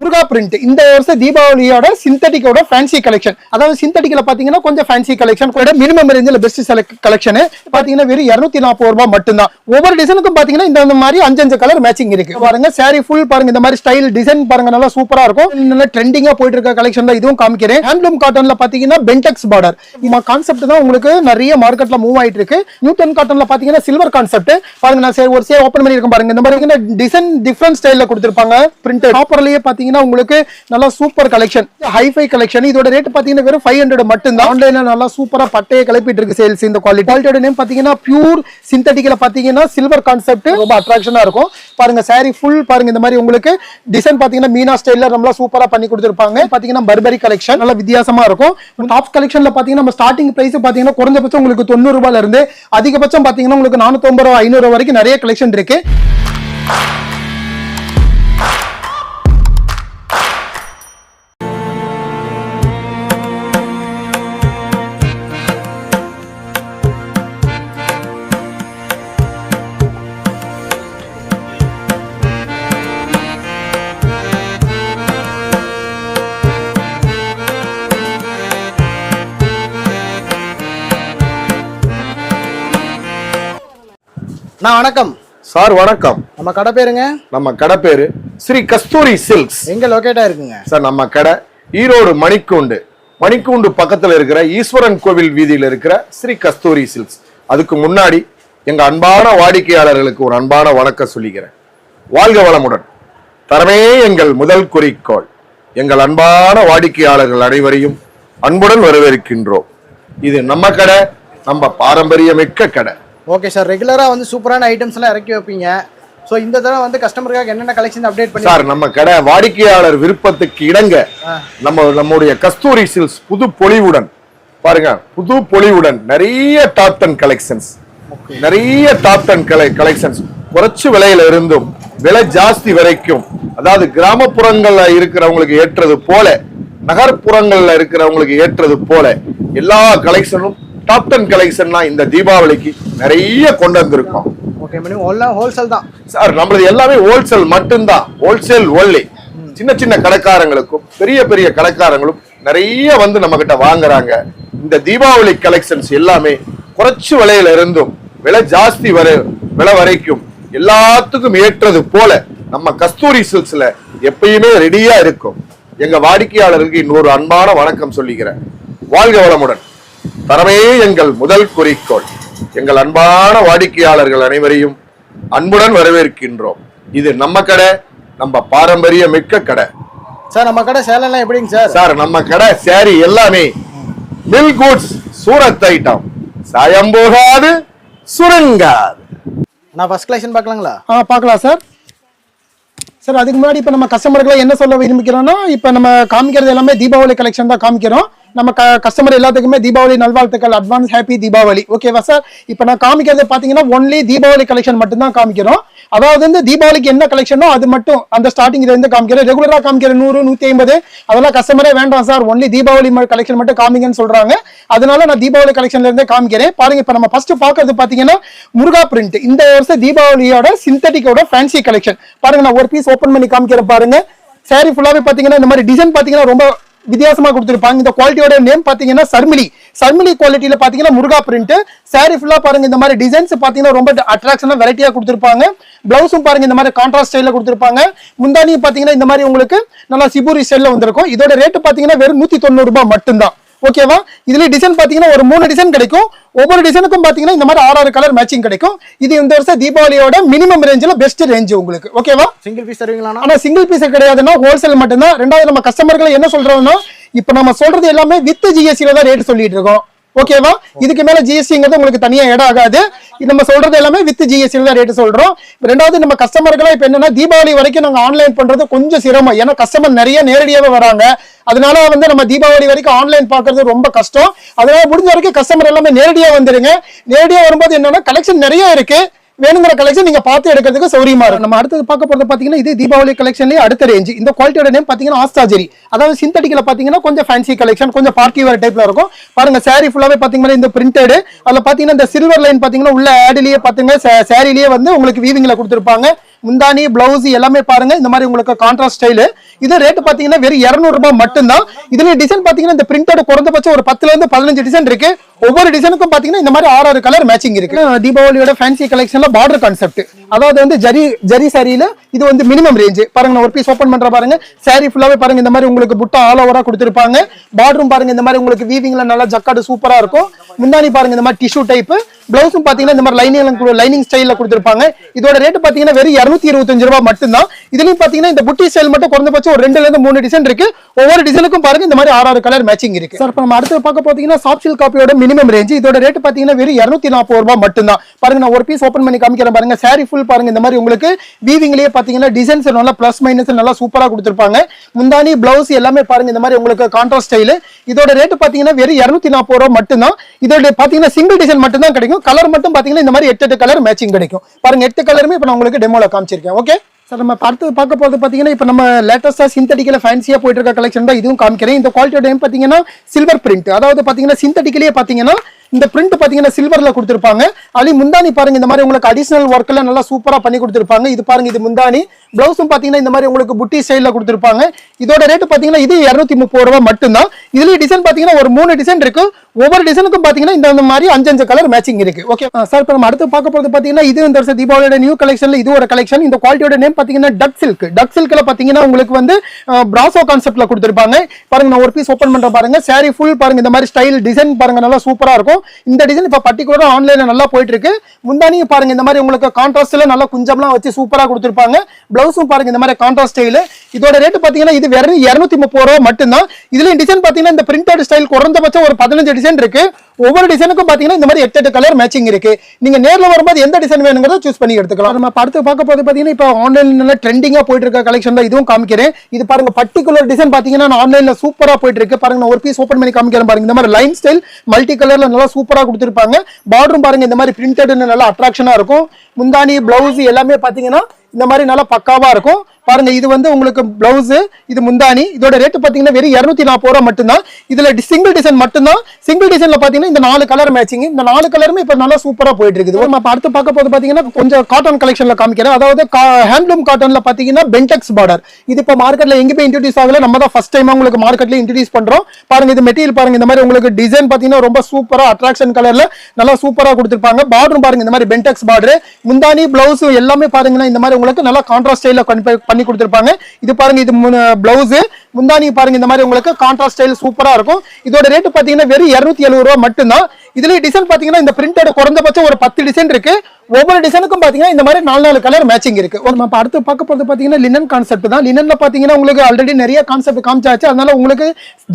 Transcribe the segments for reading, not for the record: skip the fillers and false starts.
முருகா print இந்த வருஷம் தீபாவளியோட சிந்தட்டிக்கோட fancy collection. அதாவது சிந்தட்டிக்ல பாத்தீங்கன்னா கொஞ்சம் ஃபேன்சி கலெக்ஷன் கூட மினிமம் ரேஞ்சில் பெஸ்ட் செலக்ட் கலெக்ஷன் பாத்தீங்கன்னா வெறும் 240 ரூபாய் மட்டும்தான். ஒவ்வொரு டிசைனுக்கும் பாத்தீங்கன்னா இந்த மாதிரி 5 கலர் மேட்சிங் இருக்கு. பாருங்க சாரி ஃபுல் பாருங்க, இந்த மாதிரி ஸ்டைல் டிசைன் பாருங்க, நல்லா சூப்பரா இருக்கும். நல்ல ட்ரெண்டிங்கா போயிட்டு இருக்க கலெக்ஷன் தான் இதுவும் காமிக்கிறேன். ஹேண்ட்லூம் காட்டன்ல பாத்தீங்கன்னா பென்டெக்ஸ் பார்டர் இந்த கான்செப்ட் தான் உங்களுக்கு நிறைய மார்க்கெட்ல மூவ் ஆயிட்டு இருக்கு. நியூட்டன் காட்டன்ல பாத்தீங்கன்னா சில்வர் கான்செப்ட் பாருங்க. நான் ஒரு சேர் ஓபன் பண்ணிருக்கேன் பாருங்க. இந்த மாதிரி டிசைன் டிஃபரண்ட் ஸ்டைல்ல கொடுத்திருப்பாங்க. பிரிண்ட் காப்பர்லயே பாத்தீங்கன்னா உங்களுக்கு நல்ல சூப்பர் கலெக்ஷன், ஹைஃபை கலெக்ஷன். இதோட ரேட் பாத்தீங்கன்னா வெறும் 500 மட்டும் தான். ஆன்லைன்ல நல்லா சூப்பரா பட்டையை கிளப்பிட்டு இருக்கு சேல்ஸ். இந்த குவாலிட்டியோட நேம் பாத்தீங்கன்னா பியூர் சிந்தட்டிக்ல பாத்தீங்கன்னா சில்வர் கான்செப்ட் ரொம்ப அட்ராக்ஷனா இருக்கும். பாருங்க சாரி ஃபுல் பாருங்க, இந்த மாதிரி உங்களுக்கு டிசைன் பாத்தீங்கன்னா மீனா ஸ்டைல்ல ரொம்ப சூப்பரா பண்ணி கொடுத்திருப்பாங்க. பாத்தீங்கன்னா பர்பரி கலெக்ஷன் நல்ல வித்தியாசமா இருக்கும். டாப் கலெக்ஷன்ல பாத்தீங்கன்னா நம்ம ஸ்டார்டிங் பிரைஸ் பாத்தீங்கன்னா குறைஞ்சபட்சம் உங்களுக்கு 90 ரூபாயில இருந்து அதிகபட்சம் பாத்தீங்கன்னா உங்களுக்கு 450 ரூபாய் 500 ரூபாய் வரைக்கும் நிறைய கலெக்ஷன் இருக்கு. வணக்கம் சார். வணக்கம். நம்ம கடை பேருங்க? நம்ம கடை பேரு ஸ்ரீ கஸ்தூரி சில்க்ஸ். எங்க லொகேட் ஆயிருக்குங்க சார்? நம்ம கடை ஈரோடு மணிக்கூண்டு பக்கத்துல இருக்கிற ஈஸ்வரன் கோவில் வீதியில இருக்கிற ஸ்ரீ கஸ்தூரி சில்க்ஸ். அதுக்கு முன்னாடி எங்க அன்பான வாடிக்கையாளர்களுக்கு ஒரு அன்பான வணக்கம் சொல்லிக்கிறேன். வாழ்க வளமுடன். தரமே எங்கள் முதல் குறிக்கோள். எங்கள் அன்பான வாடிக்கையாளர்கள் அனைவரையும் அன்புடன் வரவேற்கின்றோம். இது நம்ம கடை, நம்ம பாரம்பரியமிக்க கடை. ஓகே சார், ரெகுலரா வந்து சூப்பரான ஐட்டம்ஸ் எல்லாம் இறக்கி வைப்பீங்க. சோ இந்த தடவை வந்து கஸ்டமருக்காக என்னென்ன கலெக்ஷன் அப்டேட் பண்ணி சார்? நம்ம கடை வாடிக்கையாளர் விருப்பத்துக்கு இடங்க நம்முடைய கஸ்தூரி சில்க்ஸ் புது பொலிவுடன் பாருங்க, புது பொலிவுடன் நிறைய டாப் 10 கலெக்ஷன்ஸ், நிறைய டாப் 10 கலெக்ஷன்ஸ் குறைச்சு விலையில இருந்தும் விலை ஜாஸ்தி வரைக்கும், அதாவது கிராமப்புறங்கள்ல இருக்கிறவங்களுக்கு ஏற்றது போல நகர்ப்புறங்கள்ல இருக்கிறவங்களுக்கு ஏற்றது போல எல்லா கலெக்ஷனும் டாப் 10 கலெக்ஷன்லாம் இந்த தீபாவளிக்கு நிறைய கொண்டு வந்திருக்கோம். ஓகே மேடம், ஹோல்சேல் தான் சார். நம்மளது எல்லாமே ஹோல்சேல் மட்டும்தான், ஹோல்சேல் ஒன்லி. சின்ன சின்ன கடைக்காரங்களுக்கும் பெரிய பெரிய கடைக்காரங்களும் நிறைய வந்து நம்ம கிட்ட வாங்குறாங்க. இந்த தீபாவளி கலெக்ஷன்ஸ் எல்லாமே குறைச்சு விலையில இருந்தும் விலை ஜாஸ்தி விலை வரைக்கும் எல்லாத்துக்கும் ஏற்றது போல நம்ம கஸ்தூரி சில்க்ஸ்ல எப்பயுமே ரெடியா இருக்கும். எங்க வாடிக்கையாளருக்கு இன்னொரு அன்பான வணக்கம் சொல்லிக்கிறேன். வாழ்க வளமுடன். தரமே எங்கள் முதல் குறிக்கோள். எங்கள் அன்பான வாடிக்கையாளர்கள் அனைவரையும் அன்புடன் வரவேற்கின்றோம். இது நம்ம கடை, நம்ம பாரம்பரிய மிக்க கடை. சார் நம்ம கடை சேலம் எப்படிங்க சார்? சார் நம்ம கடை சாரி எல்லாமே மில் குட்ஸ், சூரத் ஐட்டம், சாயம் போகாது, சுருங்காது. நான் ஃபர்ஸ்ட் கலெக்ஷன் பார்க்கலாங்களா? பார்க்கலாம் சார். சார் அதுக்கு முன்னாடி இப்போ நம்ம கஸ்டமர்களை என்ன சொல்ல விரும்பிக்கிறோம்னா, இப்போ நம்ம காமிக்கிறது எல்லாமே தீபாவளி கலெக்ஷன் தான் காமிக்கிறோம். நம்ம கஸ்டமர் எல்லாத்துக்குமே தீபாவளி நல்வாழ்த்துக்கள், அட்வான்ஸ் ஹாப்பி தீபாவளி. ஓகேவா சார்? இப்போ நான் காமிக்கிறது பார்த்தீங்கன்னா ஒன்லி தீபாவளி கலெக்ஷன் மட்டும் தான் காமிக்கிறோம். அதாவது வந்து தீபாவளிக்கு என்ன கலெக்ஷனோ அது மட்டும் அந்த ஸ்டார்டிங்ல இருந்து காமிக்கிறோம். ரெகுலரா காமிக்கிற 100, 150 அதெல்லாம் கஸ்டமரே வேண்டாம் சார், ஒன்லி தீபாவளி கலெக்ஷன் மட்டும் காமிங்கன்னு சொல்றாங்க. அதனால நான் தீபாவளி கலெக்ஷன்ல இருந்தே காமிக்கிறேன். பாருங்க, இப்போ நம்ம ஃபர்ஸ்ட் பாக்குறது பாத்தீங்கன்னா முருகா பிரிண்ட் இந்த வருஷம் தீபாவளியோட சிந்தட்டிக்கோட ஃபேன்சி கலெக்ஷன். பாருங்க, நான் ஒரு பீஸ் ஓபன் பண்ணி காமிக்கிறேன். பாருங்க, சாரி ஃபுல்லாவே பாத்தீங்கன்னா இந்த மாதிரி டிசைன் பாத்தீங்கன்னா ரொம்ப வித்தியாசமா கொடுத்திருப்பாங்க. இந்த குவாலிட்டியோட நேம் பாத்தீங்கன்னா சர்மிலி குவாலிட்டியில பாத்தீங்கன்னா முருகா பிரிண்ட். சாரி ஃபுல்லா பாருங்க, இந்த மாதிரி டிசைன்ஸ் பாத்தீங்கன்னா ரொம்ப அட்ராக்ஷனா வெரைட்டியா கொடுத்திருப்பாங்க. பிளவுஸும் பாருங்க இந்த மாதிரி கான்ட்ராஸ்ட் ஸ்டைல்ல கொடுத்திருப்பாங்க. முந்தானியும் பாத்தீங்கன்னா இந்த மாதிரி உங்களுக்கு நல்லா சிபூரி ஸ்டைல்ல வந்திருக்கும். இதோட ரேட் பாத்தீங்கன்னா வெறும் 190 ரூபாய் மட்டும்தான். ஓகேவா? இதுல டிசைன் பாத்தீங்கன்னா ஒரு 3 டிசைன் கிடைக்கும். ஒவ்வொரு டிசைனுக்கும் பாத்தீங்கன்னா இந்த மாதிரி 6 கலர் மேட்சிங் கிடைக்கும். இது இந்த வருஷம் தீபாவளியோட மினிமம் ரேஞ்சில பெஸ்ட் ரேஞ்ச் உங்களுக்கு. ஓகேவா? சிங்கிள் பீஸ் தருவீங்களா? ஆனா சிங்கிள் பீஸ் கிடையாதுன்னா ஹோல்சேல் மட்டும்தான். ரெண்டாவது நம்ம கஸ்டமர்களை என்ன சொல்றோம்னா, இப்ப நம்ம சொல்றது எல்லாமே வித் ஜிஎஸ்டில தான் ரேட் சொல்லிட்டு இருக்கோம். ஓகேவா? இதுக்கு மேல ஜிஎஸ்டிங்கிறது உங்களுக்கு தனியா இடம் ஆகாது. நம்ம சொல்றது எல்லாமே வித் ஜிஎஸ்டில தான் ரேட் சொல்றோம். ரெண்டாவது நம்ம கஸ்டமர்களா இப்ப என்னன்னா, தீபாவளி வரைக்கும் நாங்க ஆன்லைன் பண்றது கொஞ்சம் சிரமம். ஏன்னா கஸ்டமர் நிறைய நேரடியாவே வராங்க. அதனால வந்து நம்ம தீபாவளி வரைக்கும் ஆன்லைன் பாக்குறது ரொம்ப கஷ்டம். அதனால முடிஞ்ச வரைக்கும் கஸ்டமர் எல்லாமே நேரடியா வந்துருங்க. நேரடியா வரும்போது என்னன்னா கலெக்ஷன் நிறைய இருக்கு. வேணுங்கிற கலெக்ஷன் நீங்க பார்த்து எடுக்கிறதுக்கு சௌரியமா இருக்கும். நம்ம அடுத்து பார்க்க போறது பாத்தீங்கன்னா இது தீபாவளி கலெக்ஷன்லயே அடுத்த ரேஞ்ச். இந்த குவாலிட்டியோட நேம் பாத்தீங்கன்னா ஆஸ்தாஜரி. அதாவது சிந்தட்டிக்ல பாத்தீங்கன்னா கொஞ்சம் ஃபேன்சி கலெக்ஷன், கொஞ்சம் பார்ட்டி வேர் டைப்ல இருக்கும். பாருங்க, சாரி ஃபுல்லாவே பாத்தீங்கன்னா இந்த பிரிண்டட். அதுல பாத்தீங்கன்னா இந்த சில்வர் லைன் பாத்தீங்கன்னா உள்ள ஆட்லயே பாத்தீங்கன்னா சாரிலேயே வந்து உங்களுக்கு வீவிங்ல கொடுத்திருப்பாங்க. முந்தானி பிளவுஸ் எல்லாமே பாருங்க இந்த மாதிரி உங்களுக்கு கான்ட்ராஸ்ட் ஸ்டைல். இது ரேட் பாத்தீங்கன்னா வெறும் 200 ரூபாய் மட்டும்தான். இதுல டிசைன் பாத்தீங்கன்னா இந்த பிரிண்டோட குறைந்தபட்சம் ஒரு 10ல இருந்து 15 டிசைன் இருக்கு. ஒவ்வொரு டிசைனுக்கும் பாத்தீங்கன்னா இந்த மாதிரி 6 கலர் மேட்சிங் இருக்கு. தீபாவளியோட ஃபேன்சி கலெக்ஷன்ல பார்டர் கான்செப்ட், அதாவது வந்து ஜரி சாரியில இது வந்து மினிமம் ரேஞ்ச் பாருங்க. நான் ஒரு பீஸ் ஓபன் பண்ற பாருங்க. சாரி ஃபுல்லாவே பாருங்க இந்த மாதிரி உங்களுக்கு புட்டா ஆல் ஓவரா கொடுத்திருப்பாங்க. பார்டரும் பாருங்க இந்த மாதிரி உங்களுக்கு வீவிங்ல நல்லா ஜக்காடு சூப்பரா இருக்கும். முந்தானி பாருங்க இந்த மாதிரி டிஷ்யூ டைப். பிளவுஸும் பாத்தீங்கன்னா இந்த மாதிரி லைனிங் ஸ்டைல்ல கொடுத்திருப்பாங்க. இதோட ரேட் பாத்தீங்கன்னா வெறும் 225 ரூபாய் மட்டும்தான். இதுலயும் பாத்தீங்கன்னா இந்த புட்டி ஸ்டைல் மட்டும் குறைந்தபட்சம் ஒரு 2ல இருந்து 3 டிசைன் இருக்கு. ஒவ்வொரு டிசைனுக்கும் பாருங்க இந்த மாதிரி 6 கலர் மேட்சிங் இருக்கு. சார் நம்ம அடுத்து பார்க்க பாத்தீங்கன்னா சாஃப்ட் சில்க் காப்பியோட மினிமம் ரேஞ்ச். இதோட ரேட் பாத்தீங்கன்னா வெறும் 240 ரூபாய் மட்டும்தான். பாருங்க நான் ஒரு பீஸ் ஓபன் பண்ணி காமிக்கிறேன் பாருங்க. சாரி ஃபுல் பாருங்க இந்த மாதிரி உங்களுக்கு வீவிங்லயே பாத்தீங்கன்னா டிசைன்ஸ் நல்லா பிளஸ் மைனஸ் நல்லா சூப்பரா கொடுத்திருப்பாங்க. முந்தானி பிளவுஸ் எல்லாமே பாருங்க இந்த மாதிரி உங்களுக்கு கான்ட்ராஸ்ட் ஸ்டைல். இதோட ரேட் பாத்தீங்கன்னா வெறும் 240 ரூபாய் மட்டும்தான். இதோட பாத்தீங்கன்னா சிங்கிள் டிசைன் மட்டும் தான் கிடைக்கும். கலர் மட்டும் பாத்தீங்கன்னா இந்த மாதிரி 8 கலர் மேட்சிங் கிடைக்கும். பாருங்க 8 கலருமே இப்ப நான் உங்களுக்கு டெமோல காமிச்சிருக்கேன். ஓகே சார், நம்ம அடுத்து பார்க்க போறது பாத்தீங்கன்னா இப்ப நம்ம லேட்டஸ்டா சிந்தட்டிக்கல ஃபேன்சியா போயிட்டு இருக்க கலெக்ஷன் தான் இதுவும் காமிக்கிறேன். இந்த குவாலிட்டியோட நேம் பாத்தீங்கன்னா சில்வர் பிரிண்ட், அதாவது பாத்தீங்கன்னா சிந்தட்டிக்கலே பாத்தீங்கன்னா இந்த பிரிண்ட் பாத்தீங்கன்னா சில்வர்ல கொடுத்திருப்பாங்க. அது முந்தானி பாருங்க இந்த மாதிரி உங்களுக்கு அடிஷனல் ஒர்க்ல நல்லா சூப்பரா பண்ணி கொடுத்திருப்பாங்க. இது பாருங்க இது முந்தானி. பிளவுஸும் பாத்தீங்கன்னா இந்த மாதிரி உங்களுக்கு புட்டி ஸ்டைல்ல கொடுத்திருப்பாங்க. இதோட ரேட் பாத்தீங்கன்னா இது 230 ரூபாய் மட்டும்தான். இதுல டிசைன் பாத்தீங்கன்னா ஒரு 3 டிசைன் இருக்கு. ஒவ்வொரு டிசைனுக்கும் பாத்தீங்கன்னா இந்த மாதிரி 5 கலர் மேட்சிங் இருக்கு. ஓகே சார், இப்ப நம்ம அடுத்து பார்க்க போறது பாத்தீங்கன்னா இது இந்த வருஷம் தீபாவளியோட நியூ கலெக்ஷன்ல இது ஒரு கலெக்ஷன். இந்த குவாலிட்டியோட நேம் பாத்தீங்கன்னா டக் சில்க். டக் சில்க்ல பாத்தீங்கன்னா உங்களுக்கு வந்து பிராசோ கான்செப்ட்ல கொடுத்திருப்பாங்க. பாருங்க நான் ஒரு பீஸ் ஓபன் பண்ற பாருங்க. சாரி ஃபுல் பாருங்க இந்த மாதிரி ஸ்டைல் டிசைன் பாருங்க நல்லா சூப்பரா இருக்கும். இந்த டிசைன் இப்ப பர்டிகுலரா ஆன்லைன்ல நல்லா போயிட்டு இருக்கு. முந்தானியும் பாருங்க இந்த மாதிரி உங்களுக்கு கான்ட்ராஸ்ட்ல நல்லா குஞ்சம்லாம் வச்சு சூப்பரா கொடுத்திருப்பாங்க. பிளவுஸும் பாருங்க இந்த மாதிரி கான்ட்ராஸ்ட் ஸ்டைல். இதோட ரேட் பாத்தீங்கன்னா இது வெறும் 230 ரூபாய் மட்டும்தான். இதுல டிசைன் பாத்தீங்கன்னா இந்த பிரிண்டட் ஸ்டைல் குறைந்தபட்சம் ஒரு 15 டிசைன் இருக்கு. ஒவ்வொரு டிசைனுக்கும் பாத்தீங்கன்னா இந்த மாதிரி 8 கலர் மேட்சிங் இருக்கு. நீங்க நேர்ல வரும்போது எந்த டிசைன் வேணுங்கிறத சூஸ் பண்ணி எடுத்துக்கலாம். நம்ம அடுத்து பார்க்க போது பாத்தீங்கன்னா இப்போ ஆன்லைன்ல ட்ரெண்டிங்கா போயிட்டு இருக்க கலெக்ஷன் தான் இதுவும் காமிக்கிறேன். இது பாருங்க பர்டிகுலர் டிசைன் பாத்தீங்கன்னா ஆன்லைன்ல சூப்பரா போயிட்டு இருக்கு. பாருங்க நான் ஒரு பீஸ் ஓபன் பண்ணி காமிக்கிறேன் பாருங்க. இந்த மாதிரி லைன் ஸ்டைல் மல்டி கலர்ல நல்லா சூப்பரா கொடுத்திருப்பாங்க. பார்டரும் பாருங்க இந்த மாதிரி பிரிண்டட் நல்லா அட்ராக்ஷனா இருக்கும். முந்தானி பிளவுஸ் எல்லாமே பாத்தீங்கன்னா இந்த மாதிரி நல்லா பக்காவா இருக்கும். பாருங்க இது வந்து உங்களுக்கு பிளவுஸ், இது முந்தானி. இதோட ரேட் பாத்தீங்கன்னா வெறும் 240 ரூபாய் மட்டும்தான். இதுல சிங்கிள் டிசைன் மட்டும்தான். சிங்கிள் டிசைன்ல பாத்தீங்கன்னா இந்த 4 கலர் மேட்சிங். இந்த 4 கலருமே இப்ப நல்லா சூப்பரா போயிட்டு இருக்குது. நம்ம அடுத்து பார்க்க போது பாத்தீங்கன்னா கொஞ்சம் காட்டன் கலெக்ஷன்ல காமிக்கிறேன். அதாவது ஹேண்ட்லூம் காட்டன்ல பாத்தீங்கன்னா பென்டெக்ஸ் பார்டர். இது இப்ப மார்க்கெட்ல எங்கேயுமே இன்ட்ரோடியூஸ் ஆகல. நம்ம தான் ஃபர்ஸ்ட் டைம் உங்களுக்கு மார்க்கெட்ல இன்ட்ரோடியூஸ் பண்றோம். பாருங்க இது மெட்டீரியல் பாருங்க இந்த மாதிரி உங்களுக்கு டிசைன் பாத்தீங்கன்னா ரொம்ப சூப்பரா அட்ராக்ஷன் கலர்ல நல்லா சூப்பரா கொடுத்திருப்பாங்க. பார்டரும் பாருங்க இந்த மாதிரி பென்டெக்ஸ் பார்டர். முந்தானி பிளவுஸ் எல்லாமே பாருங்கன்னா இந்த மாதிரி உங்களுக்கு நல்லா கான்ட்ராஸ்ட் ஸ்டைல்ல பண்ணி கொடுத்திருப்பாங்க. இது பாருங்க இது பிளவுஸ். முந்தானி பாருங்க இந்த மாதிரி உங்களுக்கு கான்ட்ராஸ்ட் ஸ்டைல் சூப்பரா இருக்கும். இதோட ரேட் பாத்தீங்கன்னா வெறும் 270 ரூபாய் மட்டும்தான். இதுல டிசைன் பாத்தீங்கன்னா இந்த பிரிண்டட் குறைந்தபட்சம் ஒரு 10 டிசைன் இருக்கு. ஒவ்வொரு டிசைனுக்கும் பாத்தீங்கன்னா இந்த மாதிரி 4 கலர் மேட்சிங் இருக்கு. நம்ம அடுத்து பார்க்க போறது பாத்தீங்கன்னா லினன் கான்செப்ட் தான். லினன்ல பாத்தீங்கன்னா உங்களுக்கு ஆல்ரெடி நிறைய கான்செப்ட் காமிச்சாச்சு. அதனால உங்களுக்கு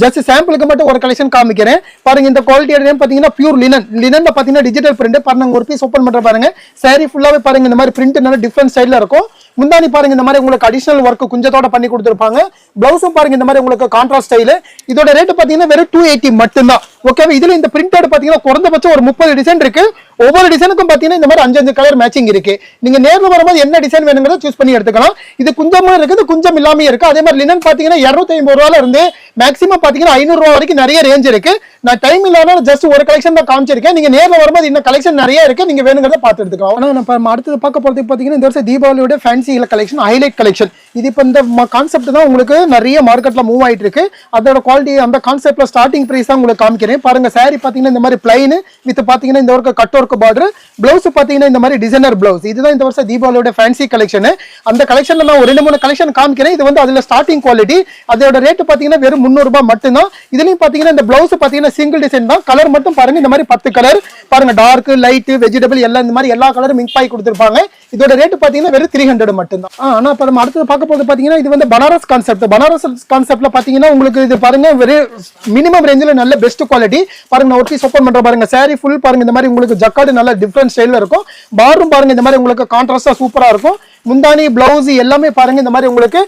ஜஸ்ட் சாம்பிளுக்கு மட்டும் ஒரு கலெக்ஷன் காமிக்கிறேன். பாருங்க இந்த குவாலிட்டியோட நேம் பாத்தீங்கன்னா பியூர் லினன். லினன்ல பாத்தீங்கன்னா டிஜிட்டல் பிரிண்ட். பாருங்க ஒரு பீஸ் ஓபன் பண்ற பாருங்க. சாரி ஃபுல்லாவே பாருங்க இந்த மாதிரி பிரிண்ட் நல்ல டிஃபரண்ட் ஸ்டைல்ல இருக்கும். முந்தானி பாருங்க இந்த மாதிரி உங்களுக்கு அடிஷனல் ஒர்க் குஞ்சத்தோட பண்ணி கொடுத்திருப்பாங்க. பிளவுஸும் பாருங்க இந்த மாதிரி உங்களுக்கு கான்ட்ராஸ்ட் ஸ்டைல். இதோட ரேட் பாத்தீங்கன்னா வெறும் 280 மட்டும்தான். ஓகேவா, இதுல இந்த பிரிண்டட் பாத்தீங்கன்னா குறைந்தபட்சம் ஒரு 30 டிசைன் இருக்கு. ஒவ்வொரு டிசைனுக்கும் பாத்தீங்கன்னா இந்த மாதிரி 5 கலர் மேட்சிங் இருக்கு. நீங்க நேர்ல வரும்போது என்ன டிசைன் வேணுங்கிறத சூஸ் பண்ணி எடுத்துக்கலாம். இது குஞ்சமும் இருக்குது, குஞ்சம் இல்லாம இருக்கு. அதே மாதிரி லினன் பாத்தீங்கன்னா 250 ரூபாயில இருந்து மேக்ஸிமம் பாத்தீங்கன்னா 500 ரூபாய் வரைக்கும் நிறைய ரேஞ்ச் இருக்கு. நான் டைம் இல்லாம ஜஸ்ட் ஒரு கலெக்ஷன் தான் காமிச்சிருக்கேன். நீங்க நேர்ல வரும்போது இன்னும் கலெக்ஷன் நிறைய இருக்கு. நீங்க வேணுங்கிறத பார்த்து எடுத்துக்கலாம். ஆனா நம்ம அடுத்து பார்க்க போறது பாத்தீங்கன்னா இந்த வருஷம் தீபாவளியோட ஃபேன்சி கலெக்ஷன் ஹைலைட் கலெக்ஷன். இது இப்ப இந்த கான்செப்ட் தான் உங்களுக்கு நிறைய மார்க்கெட்ல மூவ் ஆயிட்டு இருக்கு. அதோட குவாலிட்டி அந்த கான்செப்ட்ல ஸ்டார்டிங் பிரைஸ் தான் உங்களுக்கு காமிக்கிறேன். பாருங்க சாரி பாத்தீங்கன்னா இந்த மாதிரி பிளைன் வித் பாத்தீங்கன்னா இந்த ஒரு கட் ஒர்க் பார்டர். பிளவுஸ் பாத்தீங்கன்னா இந்த மாதிரி டிசைனர் பிளவுஸ். இதுதான் இந்த வருஷம் தீபாவளியோட ஃபேன்சி கலெக்ஷன். அந்த கலெக்ஷன்ல நான் ஒரு 2-3 கலெக்ஷன் காமிக்கிறேன். இது வந்து அதுல ஸ்டார்டிங் குவாலிட்டி. அதோட ரேட் பாத்தீங்கன்னா வெறும் 300 ரூபாய் மட்டும்தான். இதுலயும் பாத்தீங்கன்னா இந்த பிளவுஸ் பாத்தீங்கன்னா சிங்கிள் டிசைன் தான். கலர் மட்டும் பாருங்க இந்த மாதிரி 10 கலர் பாருங்க. டார்க், லைட், வெஜிடபிள் எல்லாம் இந்த மாதிரி எல்லா கலரும் மிக்ஸ் பண்ணி கொடுத்திருப்பாங்க. இதோட ரேட் பாத்தீங்கன்னா வெறும் 300 மட்டும்தான். ஆனா இப்ப நம்ம அடுத்து பார்க்க போது பாத்தீங்கன்னா இது வந்து பனாரஸ் கான்செப்ட். பனாரஸ் கான்செப்ட்ல பாத்தீங்கன்னா உங்களுக்கு இது பாருங்க வெறும் மினிமம் ரேஞ்சில நல்ல பெஸ்ட் குவாலிட்டி. பாருங்க நான் ஒரு பீஸ் ஓபன் பண்ற பாருங்க. சாரி ஃபுல் பாருங்க இந்த மாதிரி உங்களுக்கு ஜக்கார்டு நல்ல டிஃபரண்ட் ஸ்டைல்ல இருக்கும். பார்டரும் பாருங்க இந்த மாதிரி உங்களுக்கு கான்ட்ராஸ்டா சூப்பரா இருக்கும். முந்தானி பிளவுஸ் எல்லாமே பாருங்க இந்த மாதிரி உங்களுக்கு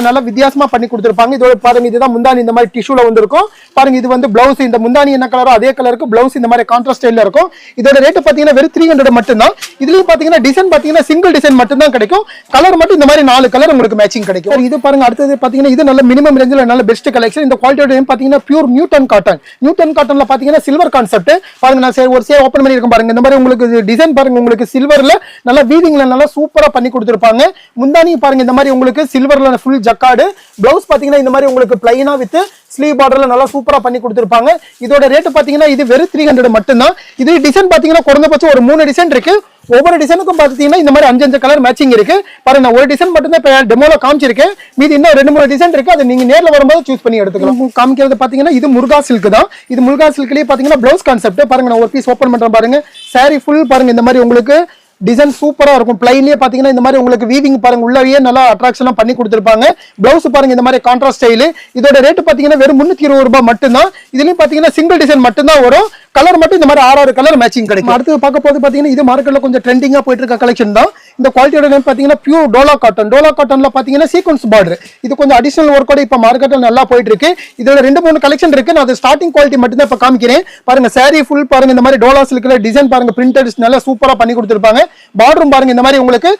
நல்ல வித்தியாசமா பண்ணி கொடுத்திருப்பாங்க. இதோட பாருங்க இதுதான் முந்தானி முந்தானி இந்த மாதிரி டிஷ்யூல வந்திருக்கும் பாருங்க. இது வந்து பிளவுஸ், இந்த முந்தானி என்ன கலரோ அதே கலருக்கு பிளவுஸ் இந்த மாதிரி கான்ட்ராஸ்ட் ஸ்டைல்ல இருக்கும். இதோட ரேட் பாத்தீங்கன்னா வெறும் 300 மட்டும் தான். இதுலயும் பாத்தீங்கன்னா டிசைன் பாத்தீங்கன்னா சிங்கிள் டிசைன் மட்டும் தான் கிடைக்கும். கலர் மட்டும் இந்த மாதிரி 4 கலர் உங்களுக்கு மேட்சிங் கிடைக்கும். இது பாருங்க. அடுத்தது பாத்தீங்கன்னா இது நல்ல மினிமம் ரேஞ்சில நல்ல பெஸ்ட் கலெக்ஷன். இந்த குவாலிட்டியோட பாத்தீங்கன்னா பியூர் நியூட்டன் காட்டன். நியூட்டன் காட்டன்ல பாத்தீங்கன்னா சில்வர் கான்செப்ட் பாருங்க. நான் ஒரு சே ஓபன் பண்ணிருக்கேன் பாருங்க. இந்த மாதிரி உங்களுக்கு டிசைன் பாருங்க, உங்களுக்கு சில்வர்ல நல்லா வீவிங்ல நல்லா சூப்பரா பண்ணி கொடுத்திருப்பாங்க. முந்தானி பாருங்க இந்த மாதிரி உங்களுக்கு சில்வர்ல ஃபுல் ஜக்கார்டு. பிளவுஸ் பாத்தீங்கன்னா இந்த மாதிரி உங்களுக்கு பிளைனா வித் ஸ்லீவ் பார்டர்ல நல்லா சூப்பரா பண்ணி கொடுத்திருப்பாங்க. இதோட ரேட் பாத்தீங்கன்னா இது வெறும் 300 மட்டும் தான். இது டிசைன் பாத்தீங்கன்னா குறைந்தபட்சம் ஒரு 3 டிசைன் இருக்கு. ஒவ்வொரு டிசைனுக்கும் பாத்தீங்கன்னா இந்த மாதிரி 5 கலர் மேட்சிங் இருக்கு பாருங்க. நான் ஒரு டிசைன் மட்டும் தான் இப்ப டெமோல காமிச்சிருக்கேன். மீதி இன்னும் 2-3 டிசைன் இருக்கு. அது நீங்க நேர்ல வரும்போது சூஸ் பண்ணி எடுத்துக்கலாம். காமிக்கிறது பாத்தீங்கன்னா இது முருகா சில்க் தான். இது முருகா சில்க்லயே பாத்தீங்கன்னா பிளவுஸ் கான்செப்ட் பாருங்க. நான் ஒரு பீஸ் ஓபன் பண்றேன் பாருங்க. சாரி ஃபுல் பாருங்க இந்த மாதிரி உங்களுக்கு டிசைன் சூப்பரா இருக்கும். பிளைன்லயே பாத்தீங்கன்னா இந்த மாதிரி உங்களுக்கு வீவிங் பாருங்க உள்ளவே நல்லா அட்ராக்ஷனா பண்ணி கொடுத்திருப்பாங்க. பிளவுஸ் பாருங்க இந்த மாதிரி கான்ட்ராஸ்ட் ஸ்டைல். இதோட ரேட் பாத்தீங்கன்னா வெறும் 320 ரூபாய் மட்டும் தான். இதுலயும் பாத்தீங்கன்னா சிங்கிள் டிசைன் மட்டும் தான் வரும். கலர் மட்டும் இந்த மாதிரி 6 கலர் மேட்சிங் கிடைக்கும். அடுத்து பார்க்க போது பாத்தீங்கன்னா இது மார்க்கெட்ல கொஞ்சம் ட்ரெண்டிங்கா போயிட்டு இருக்க கலெக்ஷன் தான். இந்த குவாலிட்டியோட நேம் பாத்தீங்கன்னா பியூர் டோலா காட்டன். டோலா காட்டன்ல பாத்தீங்கன்னா சீக்வன்ஸ் பார்டர். இது கொஞ்சம் அடிஷனல் ஒர்க்கோட இப்ப மார்க்கெட்ல நல்லா போயிட்டு இருக்கு. இதோட 2-3 கலெக்ஷன் இருக்கு. நான் அது ஸ்டார்டிங் குவாலிட்டி மட்டும் தான் இப்ப காமிக்கிறேன் பாருங்க. சாரி ஃபுல் பாருங்க இந்த மாதிரி டோலா சில்க்ல டிசைன் பாருங்க பிரிண்டட் நல்லா சூப்பரா பண்ணி கொடுத்திருப்பாங்க. பார்டரும் பாருங்க இந்த மாதிரி உங்களுக்கு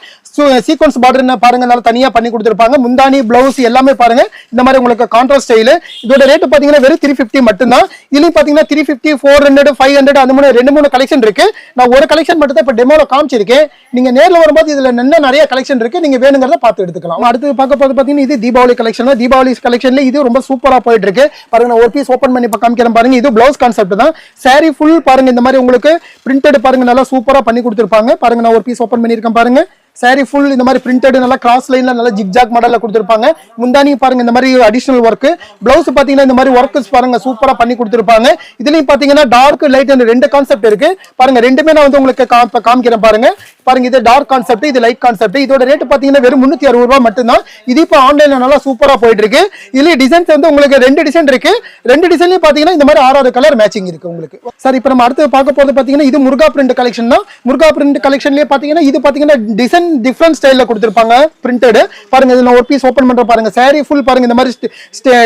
சீக்வன்ஸ் பார்டர் பாருங்க நல்லா தனியா பண்ணி கொடுத்திருப்பாங்க. முந்தானி பிளவுஸ் எல்லாமே பாருங்க இந்த மாதிரி உங்களுக்கு கான்ட்ராஸ்ட் ஸ்டைல். இதோட ரேட் பாத்தீங்கன்னா வெறும் 350 மட்டும் தான். இதுலயும் பாத்தீங்கன்னா 350, 400, 500 அந்த மாதிரி 2-3 கலெக்ஷன் இருக்கு. நான் ஒரு கலெக்ஷன் மட்டும் தான் இப்ப டெமோல காமிச்சிருக்கேன். நீங்க நேர்ல வரும்போது இதுல நிறைய கலெக்ஷன் இருக்கு. நீங்க வேணுங்கிறத பார்த்து எடுத்துக்கலாம். அடுத்து பார்க்க போது பாத்தீங்கன்னா இது தீபாவளி கலெக்ஷன். தீபாவளி கலெக்ஷன்ல இது ரொம்ப சூப்பரா போயிட்டு இருக்கு பாருங்க. நான் ஒரு பீஸ் ஓபன் பண்ணி காமிக்கிறேன் பாருங்க. இது பிளவுஸ் கான்செப்ட் தான். சாரி ஃபுல் பாருங்க இந்த மாதிரி உங்களுக்கு பிரிண்டட் பாருங்க நல்லா சூப்பரா பண்ணி கொடுத்திருப்பாங்க பாருங்க. நான் ஒரு பீஸ் ஓபன் பண்ணிருக்கேன் பாருங்க. சாரி ஃபுல் இந்த மாதிரி பிரிண்டட் நல்லா கிராஸ் லைன்ல நல்லா ஜிக்ஜாக் மாடல்ல கொடுத்திருப்பாங்க. முந்தானி பாருங்க இந்த மாதிரி அடிஷனல் ஒர்க். பிளவுஸ் பாத்தீங்கன்னா இந்த மாதிரி ஒர்க்ஸ் பாருங்க சூப்பரா பண்ணி கொடுத்திருப்பாங்க. இதுலயும் பாத்தீங்கன்னா டார்க் லைட் அந்த 2 கான்செப்ட் இருக்கு பாருங்க. ரெண்டுமே நான் வந்து உங்களுக்கு காமிக்கிறேன் பாருங்க. பாருங்க இது டார்க் கான்செப்ட், இது லைட் கான்செப்ட். இதோட ரேட் பாத்தீங்கன்னா வெறும் 360 ரூபாய் மட்டும் தான். இது இப்போ ஆன்லைன்ல நல்லா சூப்பரா போயிட்டு இருக்கு. இதுல டிசைன்ஸ் வந்து உங்களுக்கு 2 டிசைன் இருக்கு. 2 டிசைன்லயும் பாத்தீங்கன்னா இந்த மாதிரி 6 கலர் மேட்சிங் இருக்கு உங்களுக்கு. சார் இப்போ நம்ம அடுத்து பார்க்க போறது பாத்தீங்கன்னா இது முருகா பிரிண்ட் கலெக்ஷன் தான். முருகா பிரிண்ட் கலெக்ஷன்லயே பாத்தீங்கன்னா இது பாத்தீங்கன்னா டிசைன் டிஃபரண்ட் ஸ்டைல்ல கொடுத்திருப்பாங்க பிரிண்டட் பாருங்க. இதுல ஒரு பீஸ் ஓபன் பண்ற பாருங்க. சாரி ஃபுல் பாருங்க இந்த மாதிரி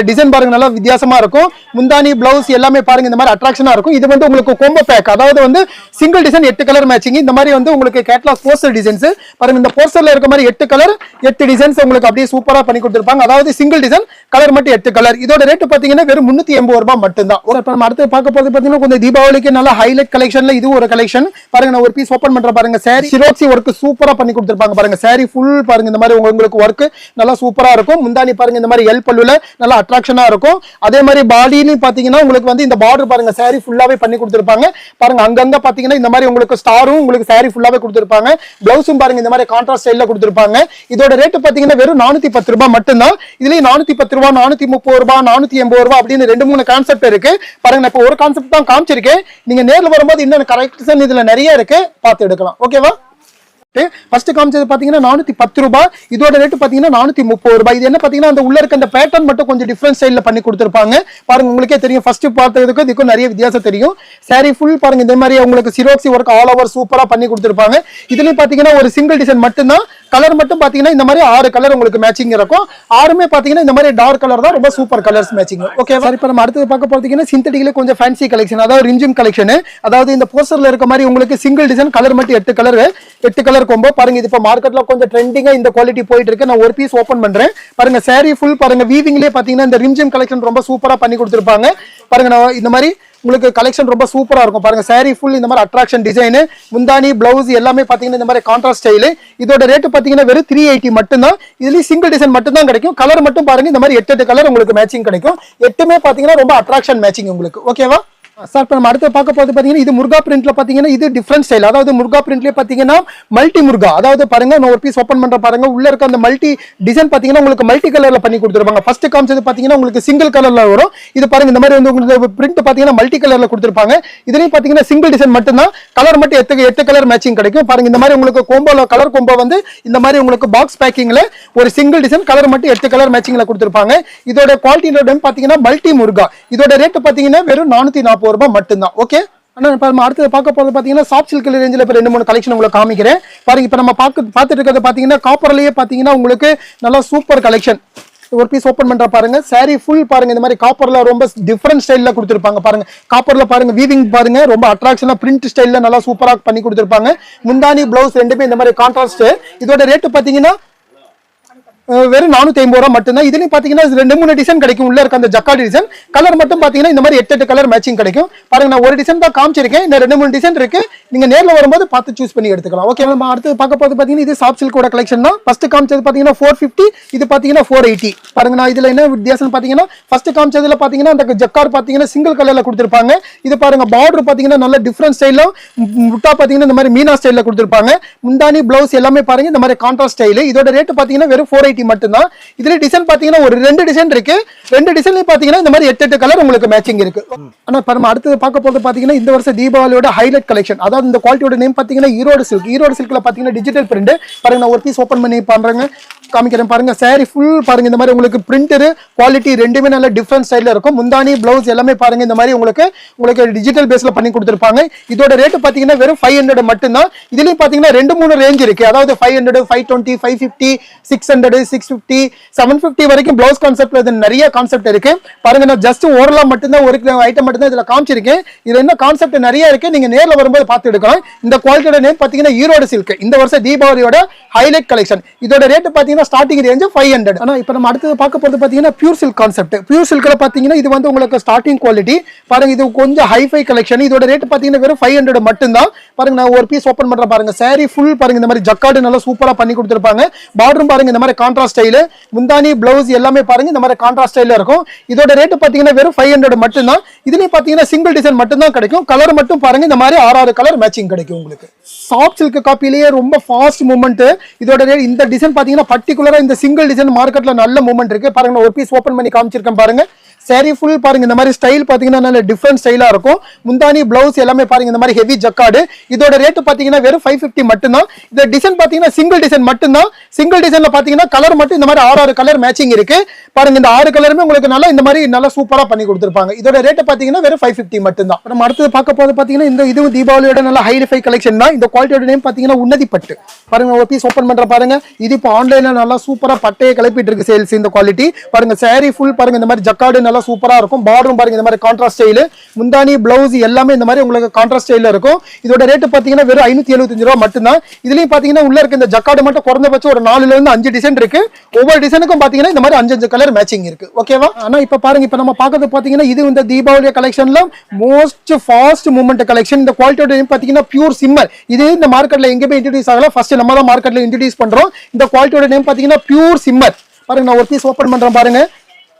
டிசைன் பாருங்க நல்லா வித்தியாசமா இருக்கும். முந்தானி பிளவுஸ் எல்லாமே பாருங்க இந்த மாதிரி அட்ராக்ஷனா இருக்கும். இது வந்து உங்களுக்கு கோம்போ பேக், அதாவது வந்து சிங்கிள் டிசைன் 8 கலர் மேட்சிங். இந்த மாதிரி வந்து உங்களுக்கு கேட்லாக் போஸ்டர் டிசைன்ஸ் பாருங்க. இந்த போஸ்டர்ல இருக்க மாதிரி 8 கலர் 8 டிசைன்ஸ் உங்களுக்கு அப்படியே சூப்பரா பண்ணி கொடுத்திருப்பாங்க. அதாவது சிங்கிள் டிசைன் கலர் மட்டும் 8 கலர். இதோட ரேட் பாத்தீங்கன்னா வெறும் 380 ரூபாய் மட்டும் தான். இப்போ நம்ம அடுத்து பார்க்க போறது பாத்தீங்கன்னா கொஞ்சம் தீபாவளிக்கு நல்ல ஹைலைட் கலெக்ஷன்ல இது ஒரு கலெக்ஷன் பாருங்க. நான் ஒரு பீஸ் ஓபன் பண்ற பாருங்க. சாரி சிரோக்சி ஒர்க் சூப்பரா பண்ணி கொடுத்திருப்பாங்க பாருங்க. சாரி ஃபுல் பாருங்க இந்த மாதிரி உங்களுக்கு ஒர்க் நல்லா சூப்பரா இருக்கும். முந்தானி பாருங்க இந்த மாதிரி எல் பல்லுல நல்லா அட்ராக்ஷனா இருக்கும். அதே மாதிரி பாடியிலும் பாத்தீங்கன்னா உங்களுக்கு வந்து இந்த பார்டர் பாருங்க சாரி ஃபுல்லாவே பண்ணி கொடுத்திருப்பாங்க பாருங்க. அங்கங்க பாத்தீங்கன்னா இந்த மாதிரி உங்களுக்கு ஸ்டாரும் உங்களுக்கு சாரி ஃபுல்லாவே கொடுத்திருப்பாங்க. பிளவுஸும் பாருங்க இந்த மாதிரி கான்ட்ராஸ்ட் ஸ்டைல்ல கொடுத்திருப்பாங்க. இதோட ரேட் பாத்தீங்கன்னா வெறும் 410 ரூபாய் மட்டும் தான். இதுலயே 410 ரூபாய், 430 ரூபாய், 480 ரூபாய் அப்படின்னு 2-3 கான்செப்ட் இருக்கு பாருங்க. நான் இப்போ ஒரு கான்செப்ட் தான் காமிச்சிருக்கேன். நீங்க நேர்ல வரும்போது இன்னும் கரெக்ஷன் இதுல நிறைய இருக்கு, பார்த்து எடுக்கலாம். ஓகேவா? ஃபர்ஸ்ட் காமிச்சது பாத்தீங்கன்னா 410 ரூபாய். இதோட ரேட் பாத்தீங்கன்னா 430 ரூபாய். இது என்ன பாத்தீங்கன்னா அந்த உள்ள இருக்க அந்த பேட்டர்ன் மட்டும் கொஞ்சம் டிஃபரண்ட் ஸ்டைல்ல பண்ணி கொடுத்திருப்பாங்க பாருங்க. உங்களுக்கே தெரியும் ஃபர்ஸ்ட் பார்த்ததுக்கு இதுக்கும் நிறைய வித்தியாசம் தெரியும். சாரி ஃபுல் பாருங்க இந்த மாதிரி உங்களுக்கு சிரோக்சி ஒர்க் ஆல் ஓவர் சூப்பரா பண்ணி கொடுத்திருப்பாங்க. இதுலயும் பாத்தீங்கன்னா ஒரு சிங்கிள் டிசைன் மட்டும் தான். கலர் மட்டும் பாத்தீங்கன்னா இந்த மாதிரி 6 கலர் உங்களுக்கு மேட்சிங் இருக்கும். 6மே பாத்தீங்கன்னா இந்த மாதிரி டார்க் கலர் தான், ரொம்ப super colours matching. Okay sir, இப்போ நம்ம அடுத்து பார்க்க போறதுக்கு சிந்தட்டிக்ல கொஞ்சம் ஃபேன்சி கலெக்ஷன், அதாவது ரிம்ஜிம் கலெக்ஷன். அதாவது இந்த போஸ்டர்ல இருக்க மாதிரி உங்களுக்கு சிங்கிள் டிசைன் கலர் மட்டும் 8 கலர் கொம்போ பாருங்க. இது இப்போ மார்க்கெட்ல கொஞ்சம் ட்ரெண்டிங்கா இந்த குவாலிட்டி போயிட்டு இருக்கு. நான் ஒரு பீஸ் ஓபன் பண்றேன் பாருங்க. சாரி ஃபுல் பாருங்க வீவிங்லயே பாத்தீங்கன்னா இந்த ரிம்ஜிம் கலெக்ஷன் ரொம்ப சூப்பரா பண்ணி கொடுத்திருப்பாங்க பாருங்க. நான் இந்த மாதிரி உங்களுக்கு கலெக்ஷன் ரொம்ப சூப்பரா இருக்கும் பாருங்க. சாரி ஃபுல் இந்த மாதிரி அட்ராக்ஷன் டிசைன், முந்தானி பிளவுஸ் எல்லாமே பாத்தீங்கன்னா இந்த மாதிரி கான்ட்ராஸ்ட் ஸ்டைல். இதோட ரேட் பாத்தீங்கன்னா வெறும் 380 மட்டும் தான். இதுலயும் சிங்கிள் டிசைன் மட்டும் தான் கிடைக்கும். கலர் மட்டும் பாருங்க இந்த மாதிரி 8 கலர் உங்களுக்கு மேட்சிங் கிடைக்கும். 8மே பாத்தீங்கன்னா ரொம்ப அட்ராக்ஷன் மேட்சிங் உங்களுக்கு. ஓகேவா சார்? இப்போ நம்ம அடுத்து பார்க்க போது பாத்தீங்கன்னா இது முருகா பிரிண்ட்ல பாத்தீங்கன்னா இது டிஃபரண்ட் ஸ்டைல். அதாவது முருகா பிரிண்ட்லயே பாத்தீங்கன்னா மல்டி முருகா. அதாவது பாருங்க நான் ஒரு பீஸ் ஓபன் பண்ற பாருங்க. உள்ள இருக்க அந்த மல்டி டிசைன் பாத்தீங்கன்னா உங்களுக்கு மல்டி கலர்ல பண்ணி கொடுத்துருப்பாங்க. ஃபர்ஸ்ட் காமிச்சது பாத்தீங்கன்னா உங்களுக்கு சிங்கிள் கலர்ல வரும். இது பாருங்க இந்த மாதிரி வந்து உங்களுக்கு பிரிண்ட் பாத்தீங்கன்னா மல்டி கலர்ல கொடுத்துருப்பாங்க. இதுலயும் பாத்தீங்கன்னா சிங்கிள் டிசைன் மட்டும் தான். கலர் மட்டும் 8 கலர் மேட்சிங் கிடைக்கும் பாருங்க. இந்த மாதிரி உங்களுக்கு கோம்போல கலர் கோம்போ வந்து இந்த மாதிரி உங்களுக்கு பாக்ஸ் பேக்கிங்ல ஒரு சிங்கிள் டிசைன் கலர் மட்டும் 8 கலர் மேட்சிங்ல கொடுத்துருப்பாங்க. இதோட குவாலிட்டி பாத்தீங்கன்னா மல்டி முருகா. இதோட ரேட் பாத்தீங்கன்னா வெறும் 440 ரூபாய் மட்டும்தான். ஓகே அண்ணா, இப்போ நம்ம அடுத்து பார்க்க போறது பாத்தீங்கன்னா சாஃப்ட் சில்க் ரேஞ்சில் இப்போ 2-3 கலெக்ஷன் உங்களுக்கு காமிக்கிறேன் பாருங்க. இப்போ நம்ம பார்த்துட்டு இருக்கிறது பாத்தீங்கன்னா காப்பர்லயே பாத்தீங்கன்னா உங்களுக்கு நல்லா சூப்பர் கலெக்ஷன் ஒரு பீஸ் ஓபன் பண்ற பாருங்க saree ஃபுல் பாருங்க இந்த மாதிரி காப்பர்ல ரொம்ப டிஃபரெண்ட் ஸ்டைல்ல கொடுத்திருப்பாங்க பாருங்க காப்பர்ல பாருங்க வீவிங் பாருங்க ரொம்ப அட்ராக்ஷனா பிரிண்ட் ஸ்டைல்ல நல்லா சூப்பரா பண்ணி கொடுத்திருப்பாங்க முந்தானி பிளவுஸ் ரெண்டுமே இந்த மாதிரி கான்ட்ராஸ்ட் இதோட ரேட் பாத்தீங்கன்னா வெறும் 450 ரூபாய் மட்டும்தான் இதுலயும் பாத்தீங்கன்னா 2-3 டிசைன் கிடைக்கும் உள்ள இருக்க அந்த ஜக்கார்ட் டிசைன் கலர் மட்டும் பாத்தீங்கன்னா இந்த மாதிரி 8 கலர் மேட்சிங் கிடைக்கும் பாருங்க நான் ஒரு டிசைன் தான் காமிச்சிருக்கேன் இந்த 2-3 டிசைன் இருக்கு நீங்க நேர்ல வரும்போது பார்த்து சூஸ் பண்ணி எடுத்துக்கலாம் ஓகே நம்ம அடுத்து பார்க்க போறது பாத்தீங்கன்னா இது சாஃப்ட் சில்கோட கலெக்ஷன் தான் ஃபர்ஸ்ட் காமிச்சது பாத்தீங்கன்னா 450 இது பாத்தீங்கன்னா 480 பாருங்க நான் இதுல என்ன வித்தியாசம் பாத்தீங்கன்னா ஃபர்ஸ்ட் காமிச்சதுல பாத்தீங்கன்னா அந்த ஜக்கார்ட் பாத்தீங்கன்னா சிங்கிள் கலர்ல கொடுத்திருப்பாங்க இது பாருங்க பார்டர் பாத்தீங்கன்னா நல்ல டிஃபரண்ட் ஸ்டைல்ல முட்டா பாத்தீங்கன்னா இந்த மாதிரி மீனா ஸ்டைல்ல கொடுத்திருப்பாங்க முந்தானி பிளவுஸ் எல்லாமே பாருங்க இந்த மாதிரி கான்ட்ராஸ்ட் ஸ்டைல் இதோட ரேட் பாத்தீங்கன்னா வெறும் 480 மட்டும்தான் இதுல டிசைன் பாத்தீங்கன்னா ஒரு 2 டிசைன் இருக்கு 2 டிசைன்லயும் பாத்தீங்கன்னா இந்த மாதிரி 8 கலர் உங்களுக்கு மேட்சிங் இருக்கு ஆனா நம்ம அடுத்து பார்க்க போறது பாத்தீங்கன்னா இந்த வருஷம் தீபாவளியோட ஹைலைட் கலெக்ஷன் அதாவது இந்த குவாலிட்டியோட நேம் பாத்தீங்கன்னா ஈரோடு சில்க்ல பாத்தீங்கன்னா டிஜிட்டல் பிரிண்ட் பாருங்க நான் ஒரு பீஸ் ஓபன் பண்ணி பண்றேங்க காமிக்கிறேன் பாருங்க saree ஃபுல் பாருங்க இந்த மாதிரி உங்களுக்கு பிரிண்டர் குவாலிட்டி ரெண்டுமே நல்ல டிஃபரண்ட் ஸ்டைல்ல இருக்கும் முந்தானி பிளவுஸ் எல்லாமே பாருங்க இந்த மாதிரி உங்களுக்கு டிஜிட்டல் பேஸ்ல பண்ணி கொடுத்திருப்பாங்க இதோட ரேட் பாத்தீங்கன்னா வெறும் 500 மட்டும்தான் இதுலயும் பாத்தீங்கன்னா 2-3 ரேஞ்ச் இருக்கு அதாவது 500 520 550 600 650 750 வரைக்கும் பிளவுஸ் கான்செப்ட்ல இது நிறைய கான்செப்ட் இருக்கு பாருங்க நான் ஜஸ்ட் ஓரலா மட்டும்தான் ஒரு ஐட்டம் மட்டும் தான் இதுல காமிச்சிருக்கேன் இதுல என்ன கான்செப்ட் நிறைய இருக்கு நீங்க நேர்ல வரும்போது பார்த்து எடுக்கலாம் இந்த குவாலிட்டியோட நேம் பாத்தீங்கன்னா ஈரோடு சில்க் இந்த வருஷம் தீபாவளியோட ஹைலைட் கலெக்ஷன் இதோட ரேட் பாத்தீங்கன்னா ஸ்டார்டிங் ரேஞ்ச் 500 ஆனா இப்போ நம்ம அடுத்து பார்க்க போறது பாத்தீங்கன்னா பியூர் சில்க் கான்செப்ட் பியூர் சில்க்ல பாத்தீங்கன்னா இது வந்து உங்களுக்கு ஸ்டார்டிங் குவாலிட்டி பாருங்க இது கொஞ்சம் ஹைஃபை கலெக்ஷன் இதோட ரேட் பாத்தீங்கன்னா வெறும் 500 மட்டும்தான் பாருங்க நான் ஒரு பீஸ் ஓபன் பண்றேன் பாருங்க saree ஃபுல் பாருங்க இந்த மாதிரி ஜக்கார்ட் நல்லா சூப்பரா பண்ணி கொடுத்திருப்பாங்க பார்டரும் பாருங்க இந்த மாதிரி கான்ட்ராஸ்ட் ஸ்டைல் முந்தானி பிளவுஸ் எல்லாமே பாருங்க இந்த மாதிரி கான்ட்ராஸ்ட் ஸ்டைல்ல இருக்கும் இதோட ரேட் பாத்தீங்கன்னா வெறும் 500 மட்டும்தான் இதுலயும் பாத்தீங்கன்னா சிங்கிள் டிசைன் மட்டும் தான் கிடைக்கும் கலர் மட்டும் பாருங்க இந்த மாதிரி 6 கலர் மேட்சிங் கிடைக்கும் உங்களுக்கு சாஃப்ட் சில்க் காப்பிலேயே ரொம்ப ஃபாஸ்ட் மூவ்மெண்ட் இதோட இந்த டிசைன் பாத்தீங்கன்னா பர்టిక్యులரா இந்த சிங்கிள் டிசைன் மார்க்கெட்ல நல்ல மூவ்மெண்ட் இருக்கு பாருங்க நான் ஒரு பீஸ் ஓபன் பண்ணி காமிச்சிருக்கேன் பாருங்க saree ஃபுல் பாருங்க இந்த மாதிரி ஸ்டைல் பாத்தீங்கன்னா நல்ல டிஃபரண்ட் ஸ்டைலா இருக்கும் முந்தானி பிளவுஸ் எல்லாமே பாருங்க இந்த மாதிரி ஹெவி ஜக்கார்டு இதோட ரேட் பாத்தீங்கன்னா வெறும் 550 மட்டும்தான் இந்த டிசைன் பாத்தீங்கன்னா சிங்கிள் டிசைன் மட்டும்தான் சிங்கிள் டிசைன்ல பாத்தீங்கன்னா கலர் மட்டும் இந்த மாதிரி 6 கலர் மேட்சிங் இருக்கு பாருங்க இந்த 6 கலருமே உங்களுக்கு நல்லா இந்த மாதிரி நல்லா சூப்பரா பண்ணி கொடுத்திருப்பாங்க இதோட ரேட் பாத்தீங்கன்னா வெறும் 550 மட்டும்தான் நம்ம அடுத்து பார்க்க போறது பாத்தீங்கன்னா இந்த இதுவும் தீபாவளியோட நல்ல ஹைஃபை கலெக்ஷன் தான் இந்த குவாலிட்டியோட நேம் பாத்தீங்கன்னா உன்னதி பட்டு பாருங்க ஒரு பீஸ் ஓபன் பண்ற பாருங்க இது இப்போ ஆன்லைன்ல நல்லா சூப்பரா பட்டையை கிளப்பிட்டு இருக்கு சேல்ஸ் இந்த குவாலிட்டி பாருங்க saree ஃபுல் பாருங்க இந்த மாதிரி ஜக்கார்டு நல்லா சூப்பரா இருக்கும் பார்டரும் பாருங்க இந்த மாதிரி கான்ட்ராஸ்ட் ஸ்டைல் முந்தானி பிளவுஸ் எல்லாமே இந்த மாதிரி உங்களுக்கு கான்ட்ராஸ்ட் ஸ்டைல்ல இருக்கும் இதோட ரேட் பாத்தீங்கன்னா வெறும் 575 ரூபாய் மட்டும்தான் இதுலயும் பாத்தீங்கன்னா உள்ள இருக்க இந்த ஜக்கார்டு மட்டும் குறைந்தபட்சம் ஒரு 4ல இருந்து 5 டிசைன் இருக்கு ஒவ்வொரு டிசைனுக்கும் பாத்தீங்கன்னா இந்த மாதிரி 5 கலர் மேட்சிங் இருக்கு ஓகேவா ஆனா இப்ப பாருங்க இப்ப நம்ம பார்க்கறது பாத்தீங்கன்னா இது இந்த தீபாவளி கலெக்ஷன்ல மோஸ்ட் ஃபாஸ்ட் மூவ்மெண்ட் கலெக்ஷன் இந்த குவாலிட்டியோட பாத்தீங்கன்னா பியூர் சிம்மர் இது இந்த மார்க்கெட்ல எங்கேயுமே இன்ட்ரோடியூஸ் ஆகல ஃபர்ஸ்ட் நம்ம தான் மார்க்கெட்ல இன்ட்ரோடியூஸ் பண்றோம் இந்த குவாலிட்டியோட நேம் பாத்தீங்கன்னா பியூர் சிம்மர் பாருங்க நான் ஒரு பீஸ் ஓபன் பண்றேன் பாருங்க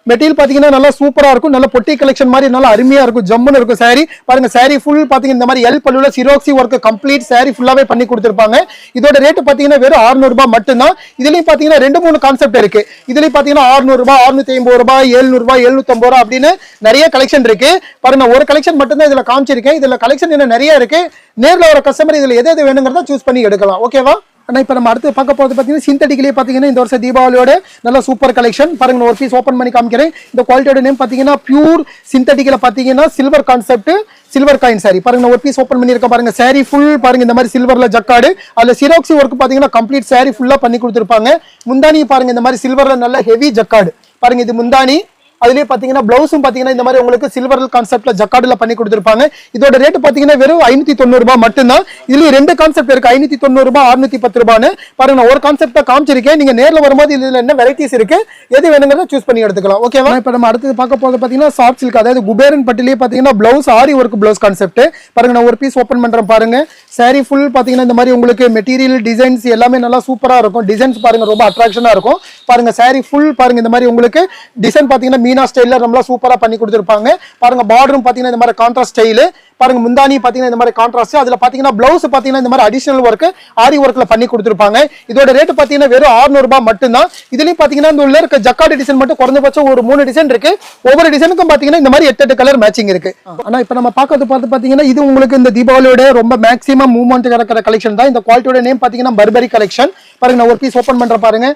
மெட்டீரியல் பாத்தீங்கன்னா நல்லா சூப்பரா இருக்கும் நல்ல பொட்டி கலெக்ஷன் மாதிரி நல்லா அருமையா இருக்கும் ஜம்முன்னு இருக்கும் saree பாருங்க saree ஃபுல் பாத்தீங்கன்னா இந்த மாதிரி எல் பல்லுல சிரோக்சி ஒர்க் கம்ப்ளீட் saree ஃபுல்லாவே பண்ணி கொடுத்திருப்பாங்க இதோட ரேட் பாத்தீங்கன்னா வெறும் 600 ரூபாய் மட்டும்தான் இதுலயும் பாத்தீங்கன்னா 2-3 கான்செப்ட் இருக்கு இதுலயும் பாத்தீங்கன்னா 600 ரூபாய் 650 ரூபாய் 700 ரூபாய் 750 ரூபாய் அப்படின்னு நிறைய கலெக்ஷன் இருக்கு பாருங்க ஒரு கலெக்ஷன் மட்டும் தான் இதுல காமிச்சிருக்கேன் இதுல கலெக்ஷன் என்ன நிறைய இருக்கு நேர்ல வர கஸ்டமர் இதுல எது வேணுங்கிறத சூஸ் பண்ணி எடுக்கலாம் ஓகேவா ஆனா இப்ப நம்ம அடுத்து பார்க்க போறது பாத்தீங்கன்னா சிந்தட்டிக்லயே பாத்தீங்கன்னா இந்த வருஷம் தீபாவளியோட நல்ல சூப்பர் கலெக்ஷன் பாருங்க ஒரு பீஸ் ஓபன் பண்ணி காமிக்கிறேன் இந்த குவாலிட்டியோட நேம் பாத்தீங்கன்னா பியூர் சிந்தட்டிக்ல பாத்தீங்கன்னா silver concept silver coin saree பாருங்க ஒரு பீஸ் ஓபன் பண்ணிருக்க பாருங்க saree ஃபுல் பாருங்க இந்த மாதிரி சில்வர்ல ஜக்கார்டு அதுல சிரோக்சி ஒர்க் பாத்தீங்கன்னா கம்ப்ளீட் saree ஃபுல்லா பண்ணி கொடுத்திருப்பாங்க முந்தானி பாருங்க இந்த மாதிரி சில்வர்ல நல்ல ஹெவி ஜக்கார்டு பாருங்க இது முந்தானி அதுலயே பாத்தீங்கன்னா பிளவுஸும் பாத்தீங்கன்னா இந்த மாதிரி உங்களுக்கு சில்வர் கான்செப்ட்ல ஜக்கார்டுல பண்ணி கொடுத்திருப்பாங்க இதோட ரேட் பாத்தீங்கன்னா வெறும் 590 ரூபாய் மட்டும்தான் இதுல 2 கான்செப்ட் இருக்கு 590 ரூபாய் 610 ரூபாய்னு பாருங்க நான் ஒரு கான்செப்ட் காமிச்சிருக்கேன் நீங்க நேர்ல வரும்போது இதுல என்ன வெரைட்டிஸ் இருக்கு எது வேணுங்கிறத சூஸ் பண்ணி எடுத்துக்கலாம் ஓகேவா இப்ப நம்ம அடுத்து பார்க்க போறது பாத்தீங்கன்னா சாஃப்ட் சில்க் அதாவது குபேரன் பட்டிலேயே பாத்தீங்கன்னா பிளவுஸ் ஆரி ஒர்க் பிளவுஸ் கான்செப்ட் பாருங்க நான் ஒரு பீஸ் ஓபன் பண்றேன் பாருங்க saree ஃபுல் பாத்தீங்கன்னா இந்த மாதிரி உங்களுக்கு மெட்டீரியல் டிசைன்ஸ் எல்லாமே நல்லா சூப்பரா இருக்கும் டிசைன்ஸ் பாருங்க ரொம்ப அட்ராக்ஷனா இருக்கும் பாருங்க saree ஃபுல் பாருங்க இந்த மாதிரி உங்களுக்கு டிசைன் பாத்தீங்கன்னா மீனா ஸ்டைல்ல ரொம்ப சூப்பரா பண்ணி கொடுத்திருப்பாங்க பாருங்க பார்டரும் பாத்தீங்கன்னா இந்த மாதிரி கான்ட்ராஸ்ட் ஸ்டைல் பாருங்க முந்தானி பாத்தீங்கன்னா இந்த மாதிரி கான்ட்ராஸ்ட் அதுல பாத்தீங்கன்னா பிளவுஸ் பாத்தீங்கன்னா இந்த மாதிரி அடிஷனல் ஒர்க் ஆரி ஒர்க்ல பண்ணி கொடுத்திருப்பாங்க இதோட ரேட் பாத்தீங்கன்னா வெறும் 600 ரூபாய் மட்டும்தான் இதுலயும் பாத்தீங்கன்னா இந்த உள்ள இருக்க ஜக்கார்டு டிசைன் மட்டும் குறைந்தபட்சம் ஒரு 3 டிசைன் இருக்கு ஒவ்வொரு டிசைனுக்கும் பாத்தீங்கன்னா இந்த மாதிரி 8 கலர் மேட்சிங் இருக்கு ஆனா இப்ப நம்ம பார்த்து பாத்தீங்கன்னா இது உங்களுக்கு இந்த தீபாவளியோட ரொம்ப மேக்ஸிமம் மூவ்மெண்ட் இருக்கிற கலெக்ஷன் தான் இந்த குவாலிட்டியோட நேம் பாத்தீங்கன்னா பர்பரி கலெக்ஷன் பாருங்க நான் ஒரு பீஸ் ஓபன் பண்ற பாருங்க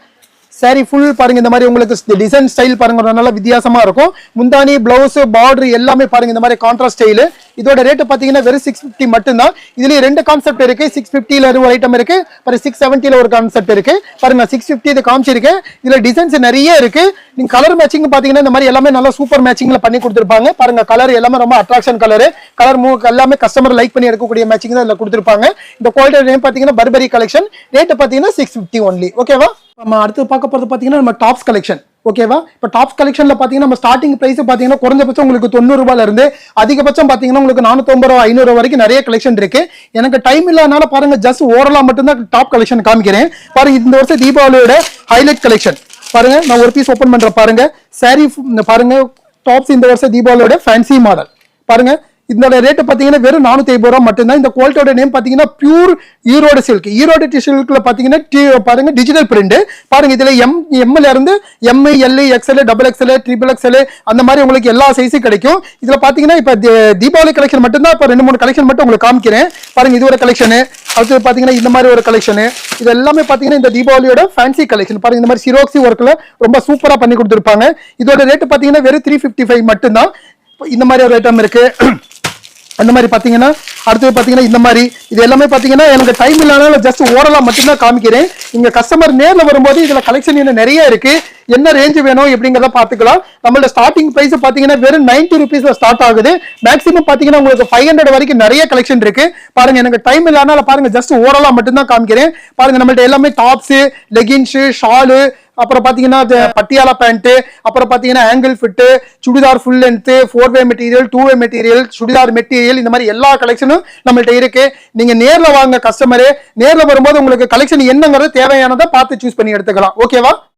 saree ஃபுல் பாருங்க இந்த மாதிரி உங்களுக்கு டிசைன் ஸ்டைல் பாருங்க நல்ல வித்தியாசமா இருக்கும் முந்தானி பிளவுஸ் பார்டர் எல்லாமே பாருங்க இந்த மாதிரி கான்ட்ராஸ்ட் ஸ்டைல் இதோட ரேட் பாத்தீங்கன்னா வெறும் 650 மட்டும்தான். இதுலயே ரெண்டு கான்செப்ட் இருக்கு. 650ல ஒரு ஐட்டம் இருக்கு, அப்புறம் 670ல ஒரு கான்செப்ட் இருக்கு. பாருங்க 650 இது காமிச்சிருக்கேன். இதுல டிசைன்ஸ் நிறைய இருக்கு. நீங்க கலர் மேட்சிங் பாத்தீங்கன்னா இந்த மாதிரி எல்லாமே நல்லா சூப்பர் மேட்சிங்ல பண்ணி கொடுத்துருப்பாங்க. பாருங்க கலர் எல்லாமே ரொம்ப அட்ராக்ஷன் கலர் எல்லாமே கஸ்டமர் லைக் பண்ணி எடுக்கக்கூடிய மேட்சிங் தான் இதுல கொடுத்துருப்பாங்க. இந்த குவாலிட்டி நேம் பாத்தீங்கன்னா பர்பரி கலெக்ஷன். ரேட் பாத்தீங்கன்னா 650 ஒன்லி. ஓகேவா? நம்ம அடுத்து பார்க்க போறது பாத்தீங்கன்னா நம்ம டாப்ஸ் கலெக்ஷன். ஓகேவா? இப்போ டாப்ஸ் கலெக்ஷன்ல பாத்தீங்கன்னா நம்ம ஸ்டார்டிங் பிரைஸ் பாத்தீங்கன்னா குறைஞ்சபட்சம் உங்களுக்கு 90 ரூபாயில இருந்து அதிகபட்சம் பாத்தீங்கன்னா உங்களுக்கு 450 ரூபாய் 500 ரூபாய் வரைக்கும் நிறைய கலெக்ஷன் இருக்கு. எனக்கு டைம் இல்லாதனால பாருங்க ஜஸ்ட் ஓரலா மட்டும் தான் டாப் கலெக்ஷன் காமிக்கிறேன். பாருங்க இந்த வருஷம் தீபாவளியோட ஹைலைட் கலெக்ஷன் பாருங்க. நான் ஒரு பீஸ் ஓபன் பண்ற பாருங்க. சாரி பாருங்க டாப்ஸ் இந்த வருஷம் தீபாவளியோட ஃபேன்சி மாடல் பாருங்க. இதோட ரேட் பாத்தீங்கன்னா வெறும் 450 ரூபாய் மட்டும்தான். இந்த குவாலிட்டியோட நேம் பாத்தீங்கன்னா பியூர் ஈரோடு சில்க். ஈரோடு சில்க்ல பாத்தீங்கன்னா பாருங்க டிஜிட்டல் பிரிண்ட் பாருங்க. இதுல எம்ல இருந்து M, L, XL, double XL, triple XL அந்த மாதிரி உங்களுக்கு எல்லா சைஸும் கிடைக்கும். இதுல பாத்தீங்கன்னா இப்ப தீபாவளி கலெக்ஷன் மட்டும் தான். இப்ப 2-3 கலெக்ஷன் மட்டும் உங்களுக்கு காமிக்கிறேன் பாருங்க. இது ஒரு கலெக்ஷன், அடுத்து பாத்தீங்கன்னா இந்த மாதிரி ஒரு கலெக்ஷன். இது எல்லாமே பாத்தீங்கன்னா இந்த தீபாவளியோட ஃபேன்சி கலெக்ஷன் பாருங்க. இந்த மாதிரி சிரோக்ஸி ஒர்க்ல ரொம்ப சூப்பரா பண்ணி கொடுத்துருப்பாங்க. இதோட ரேட் பாத்தீங்கன்னா வெறும் 355 மட்டும்தான். இந்த மாதிரி ஒரு ஐட்டம் இருக்கு. அந்த மாதிரி பாத்தீங்கன்னா அடுத்து பாத்தீங்கன்னா இந்த மாதிரி இது எல்லாமே பாத்தீங்கன்னா எனக்கு டைம் இல்லாதனால ஜஸ்ட் ஓரலா மட்டும்தான் காமிக்கிறேன். இங்க கஸ்டமர் நேர்ல வரும்போது இதுல கலெக்ஷன் இன்னும் நிறைய இருக்கு. என்ன ரேஞ்ச் வேணும் எப்படிங்கிறத பாத்துக்கலாம். நம்மளோட ஸ்டார்டிங் பிரைஸ் பாத்தீங்கன்னா வெறும் 90 ருபீஸ்ல ஸ்டார்ட் ஆகுது. மேக்ஸிமம் பாத்தீங்கன்னா உங்களுக்கு 500 வரைக்கும் நிறைய கலெக்ஷன் இருக்கு. பாருங்க எனக்கு டைம் இல்லாதனால பாருங்க ஜஸ்ட் ஓரலா மட்டும்தான் காமிக்கிறேன். பாருங்க நம்மள்ட்ட எல்லாமே டாப்ஸ், லெகின்ஸ், ஷாலு, அப்புறம் பாத்தீங்கன்னா பட்டியாலா பேண்ட், அப்புறம் பாத்தீங்கன்னா ankle fit, churidar full length, 4-வே மெட்டீரியல், 2-வே மெட்டீரியல், சுடிதார் மெட்டீரியல், இந்த மாதிரி எல்லா கலெக்ஷனும் நம்மள்ட்ட இருக்கு. நீங்க நேர்ல வாங்க கஸ்டமரே. நேர்ல வரும்போது உங்களுக்கு கலெக்ஷன் என்னங்கிறது தேவையானதை பார்த்து சூஸ் பண்ணி எடுத்துக்கலாம். ஓகேவா?